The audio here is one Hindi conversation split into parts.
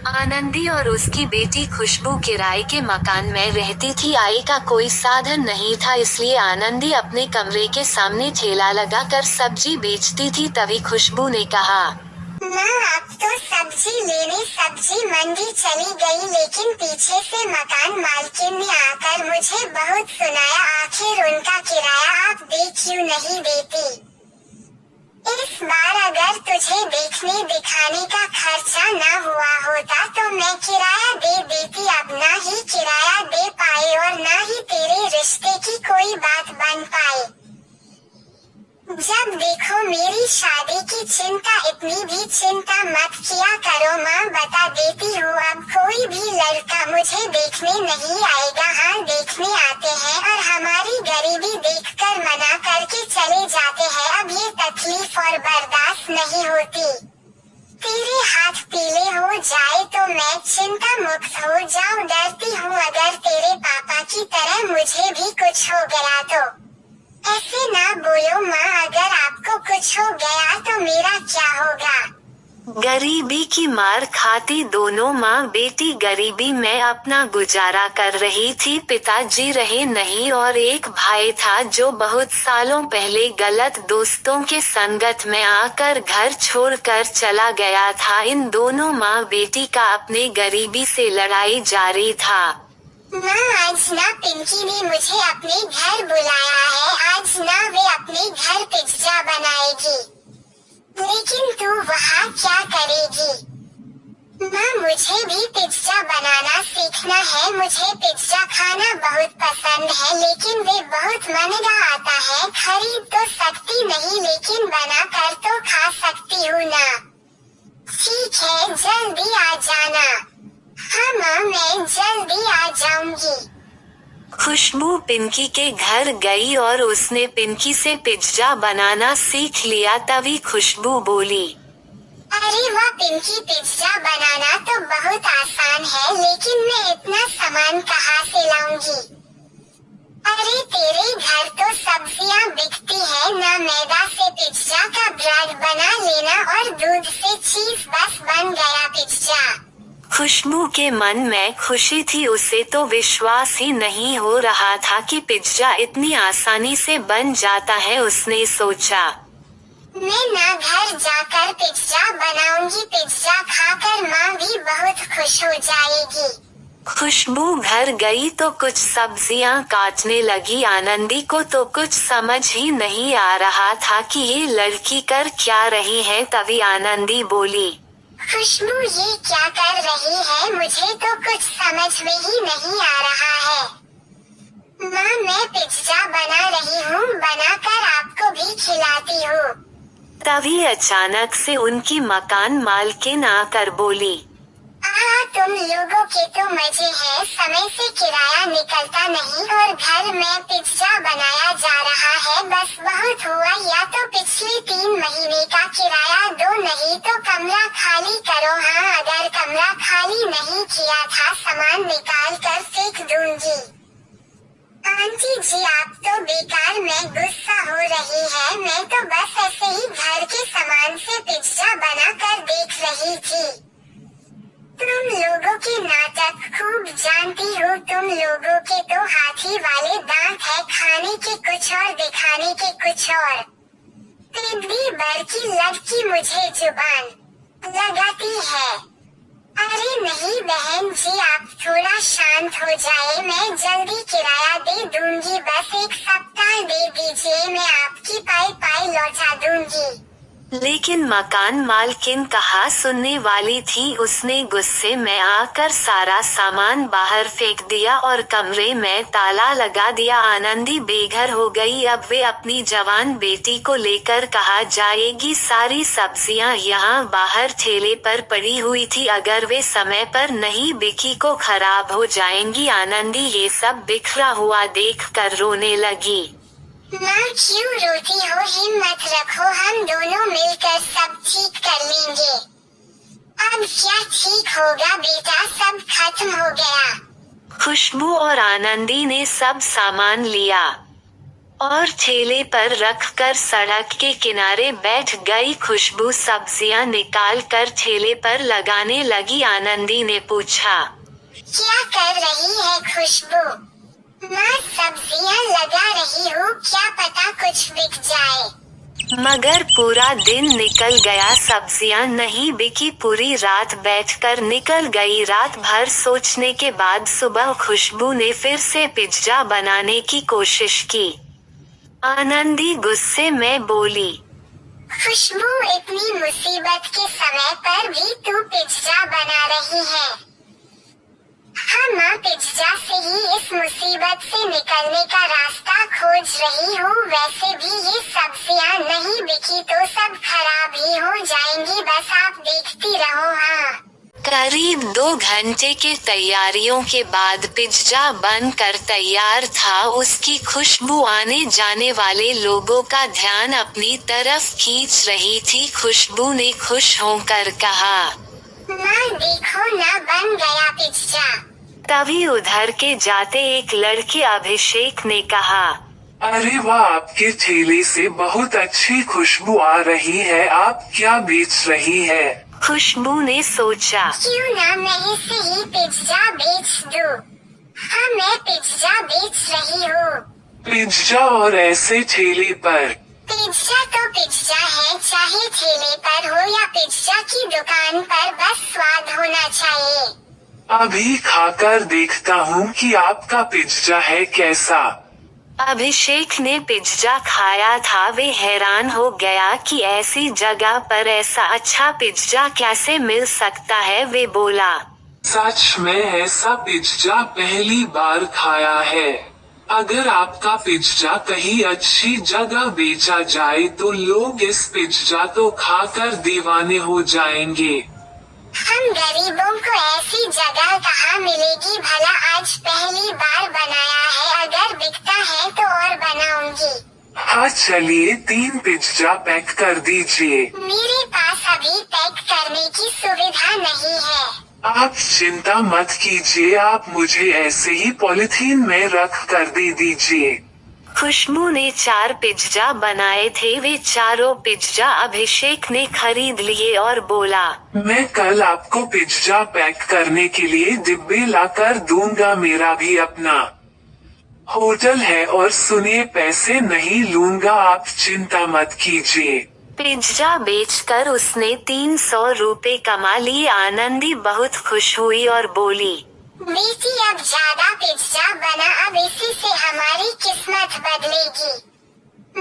आनंदी और उसकी बेटी खुशबू किराए के मकान में रहती थी। आय का कोई साधन नहीं था, इसलिए आनंदी अपने कमरे के सामने ठेला लगाकर सब्जी बेचती थी। तभी खुशबू ने कहा, माँ अब तो सब्जी लेने सब्जी मंडी चली गई, लेकिन पीछे से मकान मालकिन ने आकर मुझे बहुत सुनाया, आखिर उनका किराया आप दे क्यों नहीं देती। इस बार अगर तुझे देखने दिखाने का खर्चा न हुआ होता तो मैं किराया दे देती। अब ना ही किराया दे पाए और ना ही तेरे रिश्ते की कोई बात बन पाई। जब देखो मेरी शादी की चिंता, इतनी भी चिंता मत किया करो माँ, बता देती हूँ अब कोई भी लड़का मुझे देखने नहीं आएगा। हाँ देखने आते हैं और हमारी गरीबी देखकर मना करके चले जाते हैं। अब ये तकलीफ और बर्दाश्त नहीं होती। तेरे हाथ पीले हो जाए तो मैं चिंता मुक्त हो जाऊँ, डरती हूँ अगर तेरे पापा की तरह मुझे भी कुछ हो गया तो। ऐसे ना बोलो माँ, अगर आपको कुछ हो गया तो मेरा क्या होगा। गरीबी की मार खाती दोनों माँ बेटी गरीबी में अपना गुजारा कर रही थी। पिताजी रहे नहीं और एक भाई था जो बहुत सालों पहले गलत दोस्तों के संगत में आकर घर छोड़कर चला गया था। इन दोनों माँ बेटी का अपने गरीबी से लड़ाई जारी था। माँ आज ना पिंकी ने मुझे अपने घर बुलाया है, आज ना वे अपने घर पिज्जा बनाएगी, लेकिन तू वहाँ क्या करेगी। माँ मुझे भी पिज्जा बनाना सीखना है, मुझे पिज्जा खाना बहुत पसंद है, लेकिन वे बहुत महंगा आता है। खरीद तो सकती नहीं लेकिन बना कर तो खा सकती हूँ ना। ठीक है जल्दी आ जाना। हाँ माँ मैं जल्दी आ जाऊंगी। खुशबू पिंकी के घर गई और उसने पिंकी से पिज्जा बनाना सीख लिया। तभी खुशबू बोली, अरे वाह पिंकी, पिज्जा बनाना तो बहुत आसान है, लेकिन मैं इतना सामान कहाँ से लाऊंगी। अरे तेरे घर तो सब्जियाँ बिकती है ना, मैदा से पिज्जा का ब्रेड बना लेना और दूध से चीज, बस बन गया पिज्जा। खुशबू के मन में खुशी थी, उसे तो विश्वास ही नहीं हो रहा था कि पिज्जा इतनी आसानी से बन जाता है। उसने सोचा, मैं ना घर जाकर पिज्जा बनाऊंगी, पिज्जा खाकर माँ भी बहुत खुश हो जाएगी। खुशबू घर गई तो कुछ सब्जियां काटने लगी। आनंदी को तो कुछ समझ ही नहीं आ रहा था कि ये लड़की कर क्या रही है। तभी आनंदी बोली, खुशबू ये क्या कर रही है, मुझे तो कुछ समझ में ही नहीं आ रहा है। माँ मैं पिज्जा बना रही हूँ, बनाकर आपको भी खिलाती हूँ। तभी अचानक से उनकी मकान मालकिन आकर बोली, तुम लोगों के तो मजे हैं, समय से किराया निकलता नहीं और घर में पिज्जा बनाया जा रहा है, बस बहुत हुआ। या तो पिछले 3 महीने का किराया दो, नहीं तो कमरा खाली करो। हाँ अगर कमरा खाली नहीं किया था सामान निकाल कर फेंक दूंगी। आंटी जी आप तो बेकार में गुस्सा हो रही है, मैं तो बस ऐसे ही घर के सामान से पिज्जा बना कर देख रही थी। तुम लोगों के नाटक खूब जानती हो, तुम लोगों के तो हाथी वाले दांत है, खाने के कुछ और दिखाने के कुछ और। टिड्डी भर की लड़की मुझे जुबान लगाती है। अरे नहीं बहन जी आप थोड़ा शांत हो जाए, मैं जल्दी किराया दे दूंगी, बस 1 सप्ताह दे दीजिए, मैं आपकी पाई लौटा दूंगी। लेकिन मकान मालकिन कहाँ सुनने वाली थी। उसने गुस्से में आकर सारा सामान बाहर फेंक दिया और कमरे में ताला लगा दिया। आनंदी बेघर हो गई। अब वे अपनी जवान बेटी को लेकर कहाँ जाएगी। सारी सब्जियां यहाँ बाहर ठेले पर पड़ी हुई थी, अगर वे समय पर नहीं बिकी को खराब हो जाएंगी। आनंदी ये सब बिखरा हुआ देखकर रोने लगी। माँ क्यों रोती हो, हिम्मत रखो, हम दोनों मिलकर सब ठीक कर लेंगे। अब क्या ठीक होगा बेटा, सब खत्म हो गया। खुशबू और आनंदी ने सब सामान लिया। और ठेले पर रखकर सड़क के किनारे बैठ गई। खुशबू सब्जियां निकाल कर ठेले पर लगाने लगी। आनंदी ने पूछा, क्या कर रही है खुशबू? माँ, सब्जियां लगा रही हूँ, क्या पता कुछ बिक जाए। मगर पूरा दिन निकल गया, सब्जियां नहीं बिकी। पूरी रात बैठकर निकल गई। रात भर सोचने के बाद सुबह खुशबू ने फिर से पिज्जा बनाने की कोशिश की। आनंदी गुस्से में बोली, खुशबू, इतनी मुसीबत के समय पर भी तू पिज्जा बना रही है। हाँ माँ, पिज्जा से ही इस मुसीबत से निकलने का रास्ता खोज रही हूँ। वैसे भी ये सब्जियाँ नहीं बिकी तो सब खराब ही हो जाएंगी, बस आप देखती रहो। हाँ। करीब 2 घंटे के तैयारियों के बाद पिज्जा बनकर तैयार था। उसकी खुशबू आने जाने वाले लोगों का ध्यान अपनी तरफ खींच रही थी। खुशबू ने खुश होकर कहा, माँ देखो ना, बन गया पिज्जा। तभी उधर के जाते एक लड़के अभिषेक ने कहा, अरे वाह, आपके ठेले से बहुत अच्छी खुशबू आ रही है। आप क्या बेच रही है? खुशबू ने सोचा, क्यों ना मैं इसे ही पिज्जा बेच दूं। हाँ, मैं पिज्जा बेच रही हूँ। पिज्जा, और ऐसे ठेले पर? पिज्जा तो पिज्जा है, चाहे ठेले पर हो या पिज्जा की दुकान पर, बस स्वाद होना चाहिए। अभी खाकर देखता हूँ कि आपका पिज्जा है कैसा। अभिषेक ने पिज्जा खाया था। वे हैरान हो गया कि ऐसी जगह पर ऐसा अच्छा पिज्जा कैसे मिल सकता है। वे बोला, सच में ऐसा पिज्जा पहली बार खाया है। अगर आपका पिज्जा कहीं अच्छी जगह बेचा जाए तो लोग इस पिज्जा को खाकर दीवाने हो जाएंगे। हम गरीबों को ऐसी जगह कहाँ मिलेगी भला? आज पहली बार बनाया है, अगर बिकता है तो और बनाऊंगी। हाँ चलिए, 3 पिज्जा पैक कर दीजिए। मेरे पास अभी पैक करने की सुविधा नहीं है। आप चिंता मत कीजिए, आप मुझे ऐसे ही पॉलिथीन में रख कर दे दीजिए। खुशबू ने 4 पिज्जा बनाए थे। वे चारों पिज्जा अभिषेक ने खरीद लिए और बोला, मैं कल आपको पिज्जा पैक करने के लिए डिब्बे लाकर दूंगा। मेरा भी अपना होटल है और सुनिए, पैसे नहीं लूंगा, आप चिंता मत कीजिए। पिज्जा बेचकर उसने 300 रुपए कमा लिए। आनंदी बहुत खुश हुई और बोली, बेटी, अब ज्यादा पिज्जा बना, अब इसी से हमारी किस्मत बदलेगी।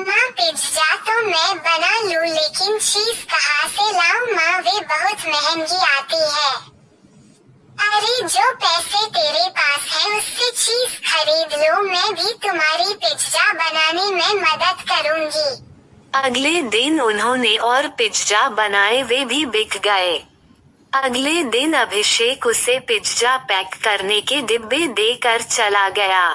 माँ, पिज्जा तो मैं बना लूँ, लेकिन चीज कहाँ से लाऊं माँ? वे बहुत महंगी आती है। अरे, जो पैसे तेरे पास है उससे चीज खरीद लो, मैं भी तुम्हारी पिज्जा बनाने में मदद करूँगी। अगले दिन उन्होंने और पिज्जा बनाए। वे भी बिक गए। अगले दिन अभिषेक उसे पिज्जा पैक करने के डिब्बे देकर चला गया।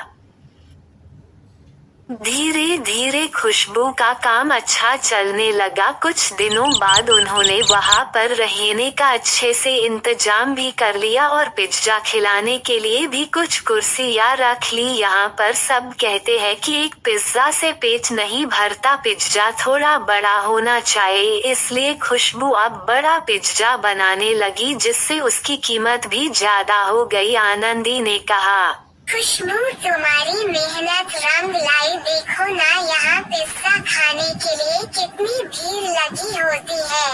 धीरे धीरे खुशबू का काम अच्छा चलने लगा। कुछ दिनों बाद उन्होंने वहां पर रहने का अच्छे से इंतजाम भी कर लिया और पिज्जा खिलाने के लिए भी कुछ कुर्सियां रख ली। यहाँ पर सब कहते हैं कि एक पिज्जा से पेट नहीं भरता, पिज्जा थोड़ा बड़ा होना चाहिए। इसलिए खुशबू अब बड़ा पिज्जा बनाने लगी, जिससे उसकी कीमत भी ज्यादा हो गई। आनंदी ने कहा, खुशबू, तुम्हारी मेहनत रंग लाई। देखो ना, यहाँ पिज्जा खाने के लिए कितनी भीड़ लगी होती है।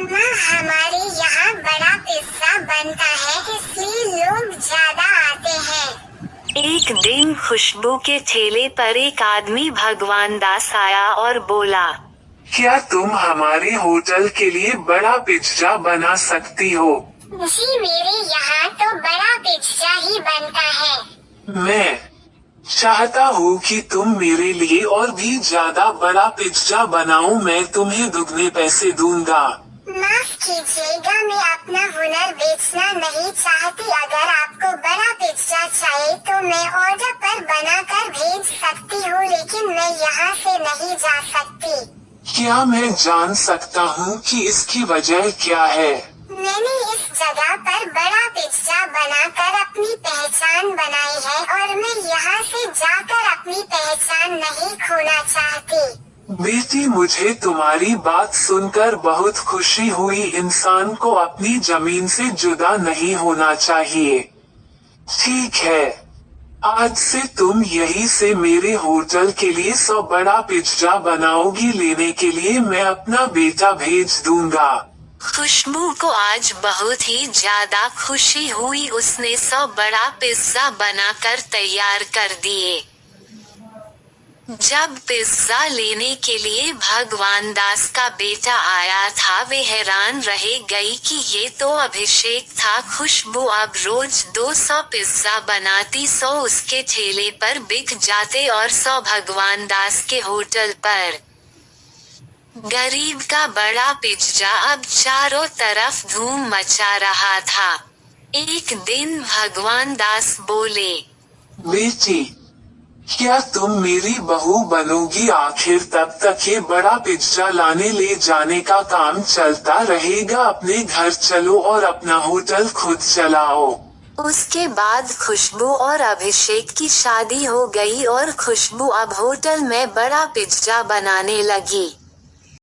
माँ, हमारे यहाँ बड़ा पिज्जा बनता है, इसलिए लोग ज्यादा आते हैं। एक दिन खुशबू के ठेले पर एक आदमी भगवान दास आया और बोला, क्या तुम हमारे होटल के लिए बड़ा पिज्जा बना सकती हो? जी, मेरे यहाँ तो बड़ा पिज्जा ही बनता है। मैं चाहता हूँ कि तुम मेरे लिए और भी ज्यादा बड़ा पिज्जा बनाओ। मैं तुम्हें दुगने पैसे दूंगा। माफ कीजिएगा, मैं अपना हुनर बेचना नहीं चाहती। अगर आपको बड़ा पिज्जा चाहिए तो मैं ऑर्डर पर बनाकर भेज सकती हूँ, लेकिन मैं यहाँ से नहीं जा सकती। क्या मैं जान सकता हूँ कि इसकी वजह क्या है? मैंने इस जगह पर बड़ा पिज्जा बनाकर अपनी पहचान बनाई है और मैं यहाँ से जाकर अपनी पहचान दुश्मन नहीं खोना चाहती। बेटी, मुझे तुम्हारी बात सुनकर बहुत खुशी हुई। इंसान को अपनी जमीन से जुदा नहीं होना चाहिए। ठीक है, आज से तुम यहीं से मेरे होटल के लिए 100 बड़ा पिज्जा बनाओगी। लेने के लिए मैं अपना बेटा भेज दूंगा। खुशबू को आज बहुत ही ज्यादा खुशी हुई। उसने 100 बड़ा पिज्जा बनाकर तैयार कर दिए। जब पिज्जा लेने के लिए भगवान दास का बेटा आया था, वे हैरान रह गई कि ये तो अभिषेक था। खुशबू अब रोज 200 पिज्जा बनाती, 100 उसके ठेले पर बिक जाते और 100 भगवान दास के होटल पर। गरीब का बड़ा पिज्जा अब चारों तरफ धूम मचा रहा था। एक दिन भगवान दास बोले, बेटी, क्या तुम मेरी बहू बनोगी? आखिर तब तक ये बड़ा पिज्जा लाने ले जाने का काम चलता रहेगा। अपने घर चलो और अपना होटल खुद चलाओ। उसके बाद खुशबू और अभिषेक की शादी हो गई और खुशबू अब होटल में बड़ा पिज्जा बनाने लगी।